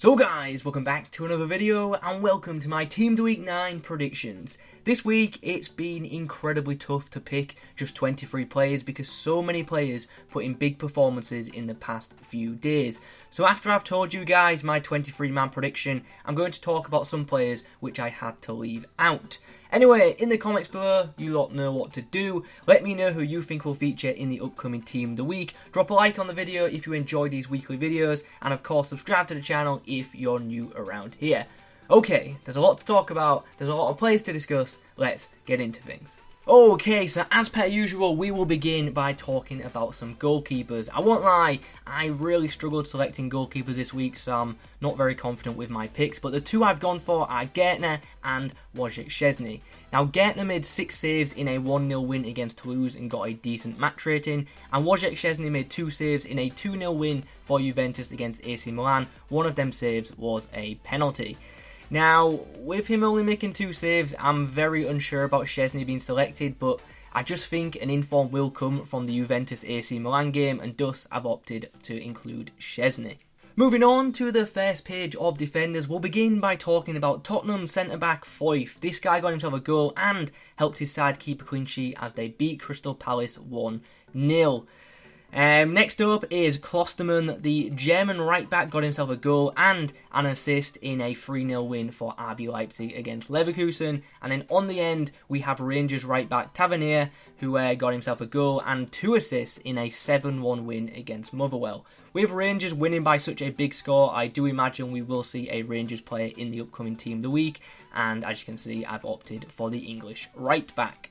So guys, welcome back to another video and welcome to my Team of the Week 9 predictions. This week it's been incredibly tough to pick just 23 players because so many players put in big performances in the past few days. So after I've told you guys my 23-man prediction, I'm going to talk about some players which I had to leave out. Anyway, in the comments below, you lot know what to do. Let me know who you think will feature in the upcoming Team of the Week. Drop a like on the video if you enjoy these weekly videos, and of course subscribe to the channel if you're new around here. Okay, there's a lot to talk about, there's a lot of players to discuss, let's get into things. Okay, so as per usual, we will begin by talking about some goalkeepers. I won't lie, I really struggled selecting goalkeepers this week, so I'm not very confident with my picks, but the two I've gone for are Gignac and Szczesny. Now, Gignac made 6 saves in a 1-0 win against Toulouse and got a decent match rating, and Szczesny made 2 saves in a 2-0 win for Juventus against AC Milan. One of them saves was a penalty. Now, with him only making 2 saves, I'm very unsure about Szczesny being selected, but I just think an inform will come from the Juventus AC Milan game, and thus I've opted to include Szczesny. Moving on to the first page of defenders, we'll begin by talking about Tottenham centre-back Foyth. This guy got himself a goal and helped his side keep a clean sheet as they beat Crystal Palace 1-0. Next up is KLOSTERMANN. The German right-back got himself a goal and an assist in a 3-0 win for RB Leipzig against Leverkusen. And then on the end, we have Rangers right-back Cavani, who got himself a goal and 2 assists in a 7-1 win against Motherwell. With Rangers winning by such a big score, I do imagine we will see a Rangers player in the upcoming Team of the Week. And as you can see, I've opted for the English right-back.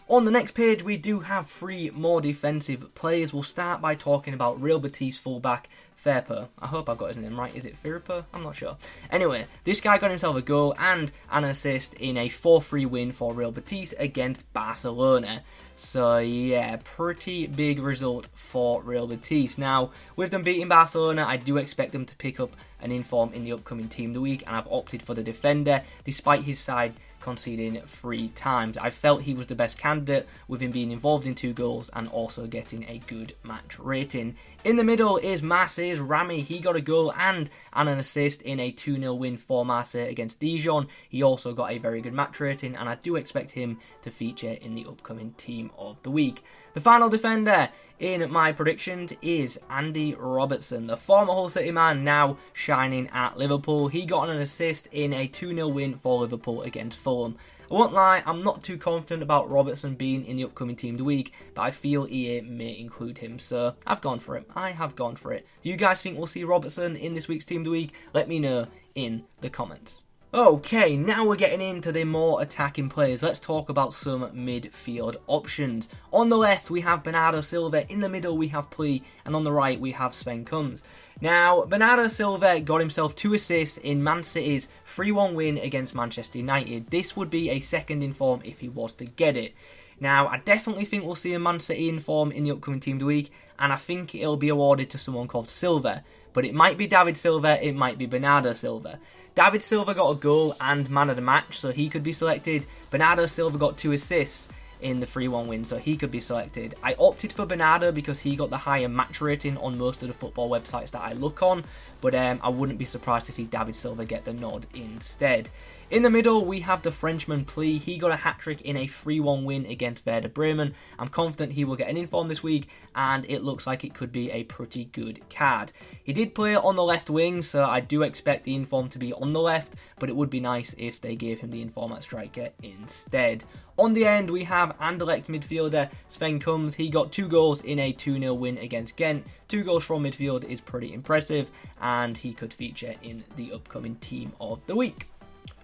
On the next page, we do have 3 more defensive players. We'll start by talking about Real Betis fullback Firpo. I hope I've got his name right. Is it Firpo? I'm not sure. Anyway, this guy got himself a goal and an assist in a 4-3 win for Real Betis against Barcelona. So yeah, pretty big result for Real Betis. Now, with them beating Barcelona, I do expect them to pick up an inform in the upcoming Team of the Week, and I've opted for the defender, despite his side conceding 3 times. I felt he was the best candidate, with him being involved in 2 goals and also getting a good match rating. In the middle is Marseille's Rami. He got a goal and an assist in a 2-0 win for Marseille against Dijon. He also got a very good match rating, and I do expect him to feature in the upcoming Team of the Week. The final defender in my predictions is Andy Robertson, the former Hull City man, now shining at Liverpool. He got an assist in a 2-0 win for Liverpool against Fulham. I won't lie, I'm not too confident about Robertson being in the upcoming Team of the Week, but I feel EA may include him, so I've gone for it. I have gone for it. Do you guys think we'll see Robertson in this week's Team of the Week? Let me know in the comments. Okay, now we're getting into the more attacking players. Let's talk about some midfield options. On the left, we have Bernardo Silva. In the middle, we have Plea. And on the right, we have Kums. Now, Bernardo Silva got himself 2 assists in Man City's 3-1 win against Manchester United. This would be a second in form if he was to get it. Now, I definitely think we'll see a Man City in form in the upcoming Team of the Week, and I think it'll be awarded to someone called Silva. But it might be David Silva, it might be Bernardo Silva. David Silva got a goal and man of the match, so he could be selected. Bernardo Silva got 2 assists in the 3-1 win, so he could be selected. I opted for Bernardo because he got the higher match rating on most of the football websites that I look on, but I wouldn't be surprised to see David Silva get the nod instead. In the middle, we have the Frenchman Plea. He got a hat-trick in a 3-1 win against Werder Bremen. I'm confident he will get an inform this week, and it looks like it could be a pretty good card. He did play on the left wing, so I do expect the inform to be on the left, but it would be nice if they gave him the inform at striker instead. On the end, we have Anderlecht midfielder Kums. He got 2 goals in a 2-0 win against Ghent. 2 goals from midfield is pretty impressive, and he could feature in the upcoming Team of the Week.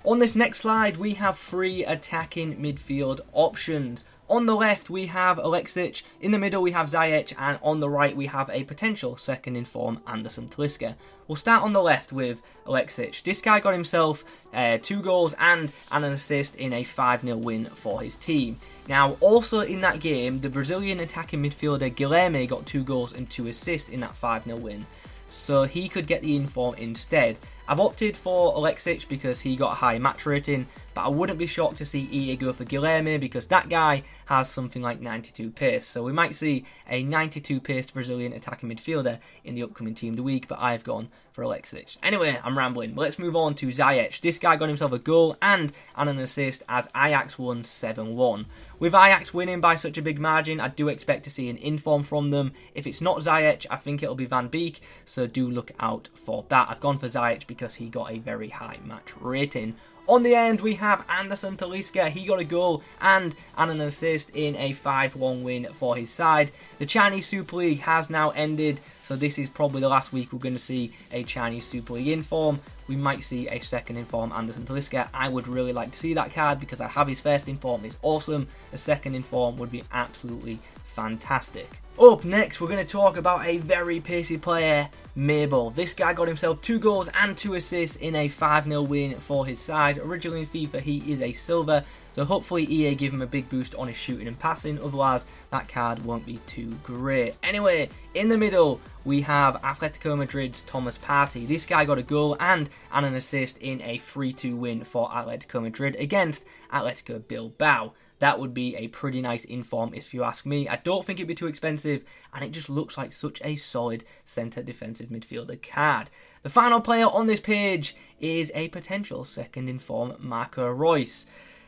On this next slide, we have 3 attacking midfield options. On the left, we have Aleksic. In the middle, we have Ziyech. And on the right, we have a potential second in form, Anderson Talisca. We'll start on the left with Aleksic. This guy got himself 2 goals and an assist in a 5-0 win for his team. Now, also in that game, the Brazilian attacking midfielder Guilherme got 2 goals and 2 assists in that 5-0 win. So he could get the inform instead. I've opted for Aleksic because he got a high match rating, but I wouldn't be shocked to see EA go for Guilherme because that guy has something like 92 pace. So we might see a 92 pace Brazilian attacking midfielder in the upcoming Team of the Week, but I've gone for Aleksic. Anyway, I'm rambling. Let's move on to Ziyech. This guy got himself a goal and an assist as Ajax won 7-1. With Ajax winning by such a big margin, I do expect to see an inform from them. If it's not Ziyech, I think it'll be Van Beek, so do look out for that. I've gone for Ziyech because he got a very high match rating. On the end, we have Anderson Talisca. He got a goal and an assist in a 5-1 win for his side. The Chinese Super League has now ended, so this is probably the last week we're going to see a Chinese Super League inform. We might see a second inform Anderson Talisca. I would really like to see that card because I have his first inform. It's awesome. A second inform would be absolutely fantastic. Up next, we're going to talk about a very pacey player, Mabil. This guy got himself 2 goals and 2 assists in a 5-0 win for his side. Originally in FIFA, he is a silver, so hopefully EA give him a big boost on his shooting and passing, otherwise that card won't be too great. Anyway, in the middle, we have Atletico Madrid's Thomas Partey. This guy got a goal and an assist in a 3-2 win for Atletico Madrid against Atletico Bilbao. That would be a pretty nice inform if you ask me. I don't think it'd be too expensive, and it just looks like such a solid centre defensive midfielder card. The final player on this page is a potential second inform, Marco Reus.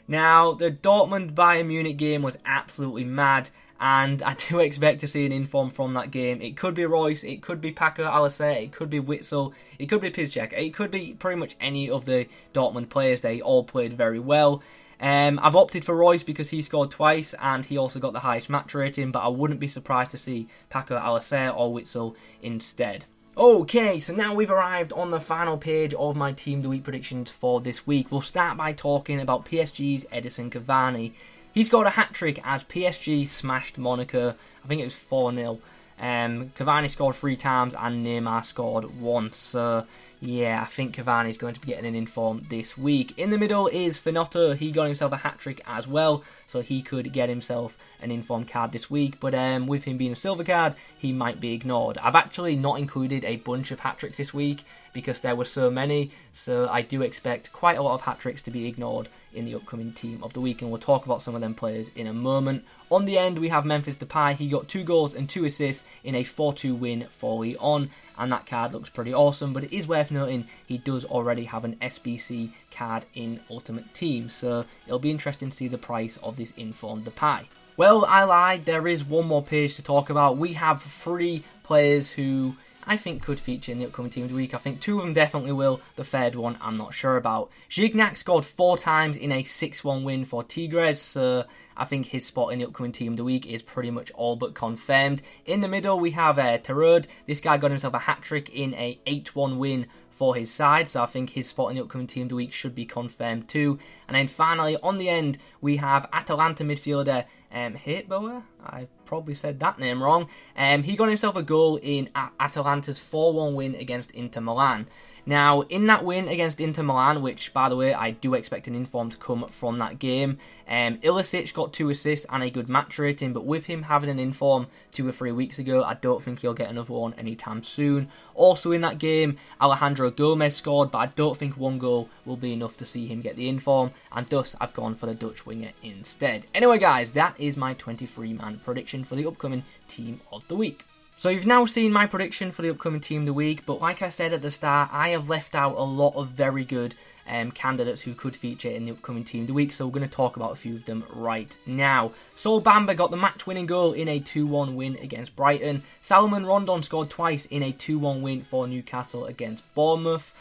Now, the Dortmund-Bayern Munich game was absolutely mad, and I do expect to see an inform from that game. It could be Reus, it could be Paco Alcacer, it could be Witsel, it could be Piszczek, it could be pretty much any of the Dortmund players. They all played very well. I've opted for Reus because he scored twice and he also got the highest match rating, but I wouldn't be surprised to see Paco Alcacer or Witsel instead. Okay, so now we've arrived on the final page of my Team of the Week predictions for this week. We'll start by talking about PSG's Edinson Cavani. He scored a hat-trick as PSG smashed Monaco. I think it was 4-0. Cavani scored 3 times and Neymar scored once. So, yeah, I think Cavani's going to be getting an inform this week. In the middle is Finotto. He got himself a hat-trick as well, so he could get himself an inform card this week. But with him being a silver card, he might be ignored. I've actually not included a bunch of hat-tricks this week because there were so many, so I do expect quite a lot of hat-tricks to be ignored in the upcoming Team of the Week, and we'll talk about some of them players in a moment. On the end, we have Memphis Depay. He got 2 goals and 2 assists in a 4-2 win for Lyon, and that card looks pretty awesome, but it is worth noting he does already have an SBC card in Ultimate Team, so it'll be interesting to see the price of this informed Depay. Well, I lied, there is one more page to talk about. We have 3 players who I think could feature in the upcoming Team of the Week. I think 2 of them definitely will. The third one I'm not sure about. Gignac scored 4 times in a 6-1 win for Tigres, so I think his spot in the upcoming Team of the Week is pretty much all but confirmed. In the middle we have Tarod. This guy got himself a hat-trick in a 8-1 win for his side, so I think his spot in the upcoming Team of the Week should be confirmed too. And then finally, on the end, we have Atalanta midfielder Hitboer. I probably said that name wrong. He got himself a goal in Atalanta's 4-1 win against Inter Milan. Now, in that win against Inter Milan, which, by the way, I do expect an inform to come from that game, Aleksic got 2 assists and a good match rating, but with him having an inform 2 or 3 weeks ago, I don't think he'll get another one anytime soon. Also in that game, Alejandro Gomez scored, but I don't think 1 goal will be enough to see him get the inform, and thus I've gone for the Dutch winger instead. Anyway, guys, that is my 23-man prediction for the upcoming Team of the Week. So you've now seen my prediction for the upcoming Team of the Week, but like I said at the start, I have left out a lot of very good candidates who could feature in the upcoming Team of the Week, so we're going to talk about a few of them right now. Sol Bamba got the match-winning goal in a 2-1 win against Brighton. Salomon Rondon scored twice in a 2-1 win for Newcastle against Bournemouth.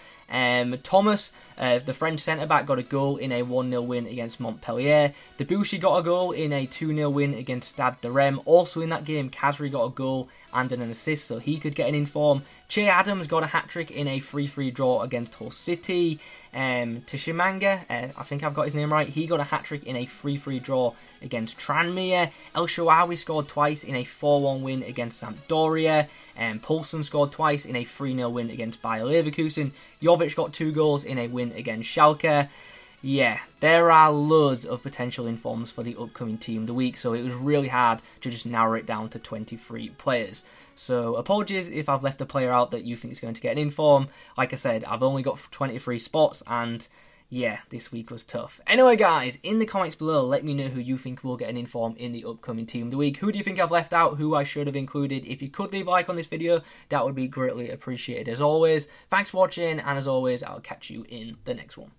Thomas, the French centre-back, got a goal in a 1-0 win against Montpellier. Debussy got a goal in a 2-0 win against Stade de Reims. Also in that game, Kazri got a goal and an assist, so he could get an inform. Che Adams got a hat-trick in a 3-3 draw against Hull City. Tshimanga, I think I've got his name right, he got a hat-trick in a 3-3 draw against Tranmere. El Shaarawy scored twice in a 4-1 win against Sampdoria. Poulsen scored twice in a 3-0 win against Bayer Leverkusen. Jovic got 2 goals in a win against Schalke. yeah, there are loads of potential informs for the upcoming Team of the Week, so it was really hard to just narrow it down to 23 players. So apologies if I've left a player out that you think is going to get an inform. Like I said, I've only got 23 spots, and yeah, this week was tough. Anyway, guys, in the comments below, let me know who you think will get an inform in the upcoming Team of the Week. Who do you think I've left out? Who I should have included? If you could leave a like on this video, that would be greatly appreciated as always. Thanks for watching, and as always, I'll catch you in the next one.